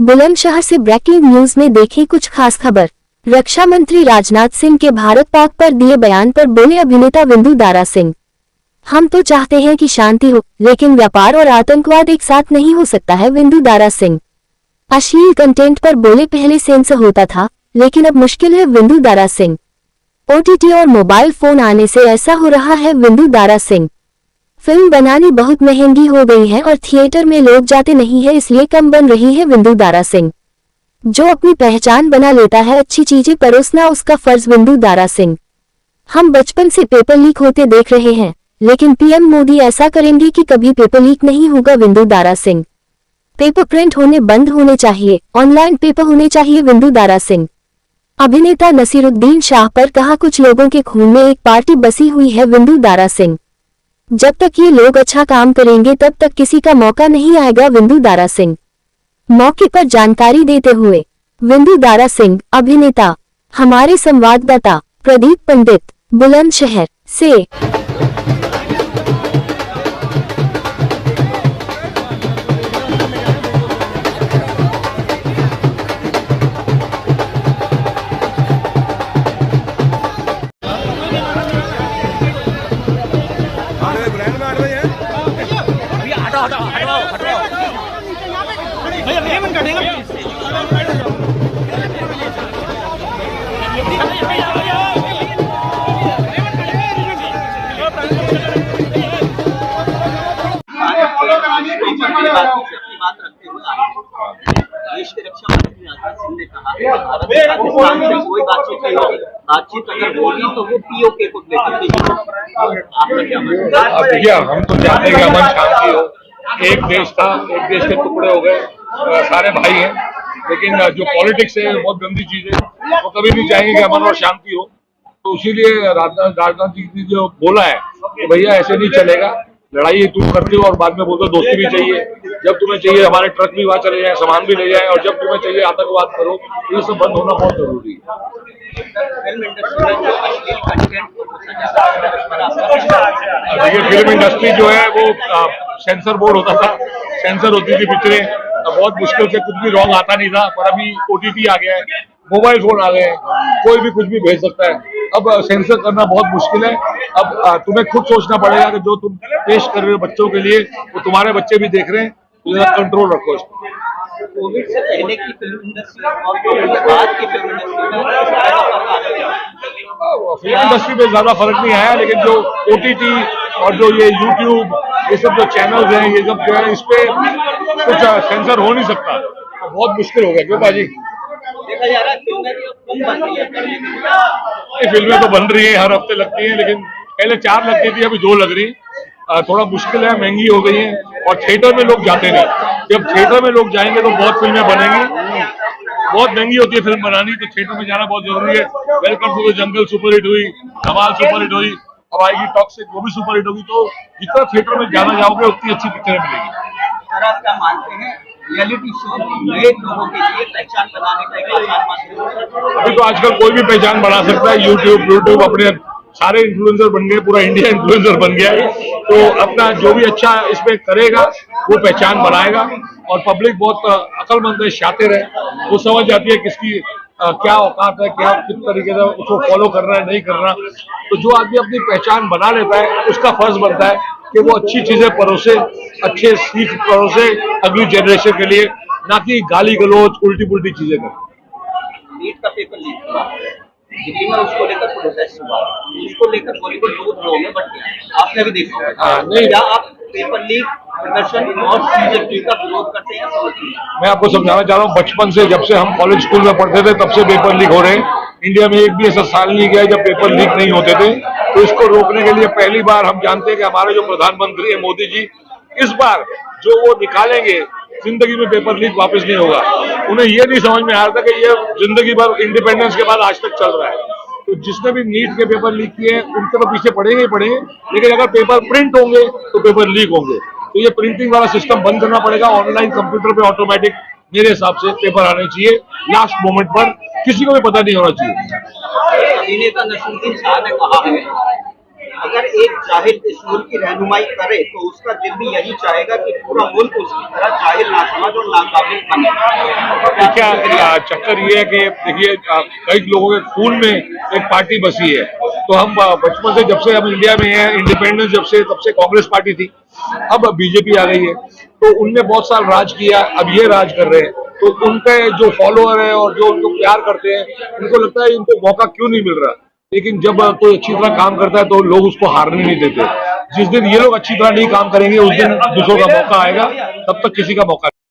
बुलंदशहर से breaking news में देखी कुछ खास खबर। रक्षा मंत्री राजनाथ सिंह के भारत पाक पर दिए बयान पर बोले अभिनेता विंदु दारा सिंह, हम तो चाहते हैं कि शांति हो, लेकिन व्यापार और आतंकवाद एक साथ नहीं हो सकता है। विंदु दारा सिंह अश्लील कंटेंट पर बोले, पहले सेंसर होता था लेकिन अब मुश्किल है। विंदु दारा सिंह ओटीटी और मोबाइल फोन आने से ऐसा हो रहा है। विंदु दारा सिंह फिल्म बनानी बहुत महंगी हो गई है और थिएटर में लोग जाते नहीं है, इसलिए कम बन रही है। विंदु दारा सिंह जो अपनी पहचान बना लेता है, अच्छी चीजें परोसना उसका फर्ज। विंदु दारा सिंह हम बचपन से पेपर लीक होते देख रहे हैं, लेकिन पीएम मोदी ऐसा करेंगे कि कभी पेपर लीक नहीं होगा। विंदु दारा सिंह पेपर प्रिंट होने बंद होने चाहिए, ऑनलाइन पेपर होने चाहिए। विंदु दारा सिंह अभिनेता नसीरुद्दीन शाह पर कहा, कुछ लोगों के खून में एक पार्टी बसी हुई है। विंदु दारा सिंह जब तक ये लोग अच्छा काम करेंगे तब तक किसी का मौका नहीं आएगा। विंदु दारा सिंह मौके पर जानकारी देते हुए, विंदु दारा सिंह अभिनेता। हमारे संवाददाता प्रदीप पंडित बुलंदशहर से। बात रखते हुए देश के रक्षा मंत्री राजनाथ सिंह ने कहा कि भारत पाकिस्तान से कोई बातचीत नहीं होगी, बातचीत अगर होगी तो वो पीओके को लेकर के। आपका क्या मतलब? देखिए, हम तो चाहते हैं कि अमन शांति हो। एक देश था, एक देश के टुकड़े हो गए, सारे भाई हैं, लेकिन जो पॉलिटिक्स है बहुत गंदी चीज है। वो कभी नहीं चाहेंगे कि अमन और शांति हो। तो इसीलिए राजनाथ जी ने जो बोला है कि भैया ऐसे नहीं चलेगा, लड़ाई तुम करते हो और बाद में बोलते हो दोस्ती भी चाहिए। जब तुम्हें चाहिए हमारे ट्रक भी वहां चले जाए, सामान भी ले जाए, और जब तुम्हें चाहिए आतंकवाद करो। ये सब बंद होना बहुत जरूरी है। देखिए, फिल्म इंडस्ट्री जो है वो सेंसर बोर्ड होता था, सेंसर होती थी पिक्चरें, बहुत मुश्किल से कुछ भी रॉन्ग आता नहीं था। पर अभी ओटीटी आ गया है, मोबाइल फोन आ गए हैं, कोई भी कुछ भी भेज सकता है। अब सेंसर करना बहुत मुश्किल है। अब तुम्हें खुद सोचना पड़ेगा कि जो तुम पेश कर रहे हो बच्चों के लिए, वो तुम्हारे बच्चे भी देख रहे हैं, तो कंट्रोल रखो इसको। कोविड से पहले की फिल्म इंडस्ट्री और कोविड के बाद की फिल्म इंडस्ट्री में ज्यादा फर्क नहीं आया, लेकिन जो ओटीटी और जो ये यूट्यूब, ये सब जो चैनल्स हैं, ये सब जो है, इस पे कुछ सेंसर हो नहीं सकता, तो बहुत मुश्किल हो गया। क्यों बाजी? देखा जा रहा है फिल्में तो बन रही है, हर हफ्ते लगती है, लेकिन पहले 4 लगती थी, अभी 2 लग रही। थोड़ा मुश्किल है, महंगी हो गई है, और थिएटर में लोग जाते नहीं। जब थिएटर में लोग जाएंगे तो बहुत फिल्में बनेंगी। बहुत महंगी होती है फिल्म बनानी, तो थिएटर में जाना बहुत जरूरी है। Welcome to the jungle superhit हुई, धमाल सुपरहिट हुई, अब आएगी टॉक्सिक, वो भी सुपरहिट होगी। तो जितना थिएटर में जाना जाओगे उतनी अच्छी पिक्चरें मिलेगी। सर, आप क्या मानते हैं रियलिटी शो नए लोगों के लिए पहचान बनाने का एक आसान माध्यम? अभी तो आजकल कोई भी पहचान बना सकता है। यूट्यूब अपने सारे इन्फ्लुएंसर बन गए, पूरा इंडिया इन्फ्लुएंसर बन गया है। तो अपना जो भी अच्छा इसमें करेगा वो पहचान बनाएगा, और पब्लिक बहुत अक्लमंद है, शातिर है, वो समझ जाती है किसकी क्या औकात है, क्या किस तरीके से उसको फॉलो करना है, नहीं करना। तो जो आदमी अपनी पहचान बना लेता है, उसका फर्ज बनता है कि वो अच्छी चीजें परोसे, अच्छे सीख परोसे अगली जनरेशन के लिए, ना कि गाली गलौज उल्टी पुल्टी चीजें करें। नीट का पेपर लीक हुआ दिल्ली में, उसको लेकर प्रोटेस्ट हुआ, उसको लेकर बॉलीवुड लोग में बट आपने भी देखा होगा। नहीं, क्या आप पेपर लीक प्रदर्शन और सीजेपी का विरोध करते हैं? मैं आपको समझाना चाह रहा हूँ, बचपन से जब से हम कॉलेज स्कूल में पढ़ते थे तब से पेपर लीक हो रहे हैं। इंडिया में एक भी ऐसा साल नहीं गया जब पेपर लीक नहीं होते थे। तो इसको रोकने के लिए पहली बार हम जानते हैं कि हमारे जो प्रधानमंत्री है मोदी जी, इस बार जो वो निकालेंगे, जिंदगी में पेपर लीक वापस नहीं होगा। उन्हें ये नहीं समझ में आ रहा था कि ये जिंदगी भर इंडिपेंडेंस के बाद आज तक चल रहा है। तो जिसने भी नीट के पेपर लीक किए उनके तो पीछे पड़ेंगे ही पड़ेंगे, लेकिन अगर पेपर प्रिंट होंगे तो पेपर लीक होंगे। तो ये प्रिंटिंग वाला सिस्टम बंद करना पड़ेगा। ऑनलाइन कंप्यूटर पे ऑटोमेटिक मेरे हिसाब से पेपर आने चाहिए, लास्ट मोमेंट पर, किसी को भी पता नहीं होना चाहिए। अभिनेता नसीरुद्दीन शाह ने कहा है, अगर एक जाहिर इस मुल्क की रहनुमाई करे तो उसका दिल भी यही चाहेगा कि पूरा मुल्क उसकी तरह जाहिल ना समझ और नाकाबिल बने। क्या चक्कर ये है कि देखिए कई लोगों के खून में एक पार्टी बसी है। तो हम बचपन से जब से हम इंडिया में हैं, इंडिपेंडेंस जब से तब से कांग्रेस पार्टी थी, अब बीजेपी आ गई है। तो उनने बहुत साल राज किया, अब ये राज कर रहे हैं। तो उनके जो फॉलोअर है और जो उनको प्यार करते हैं, उनको लगता है इनको मौका क्यों नहीं मिल रहा। लेकिन जब कोई अच्छी तरह काम करता है तो लोग उसको हारने नहीं देते। जिस दिन ये लोग अच्छी तरह नहीं काम करेंगे उस दिन दूसरों का मौका आएगा, तब तक किसी का मौका नहीं।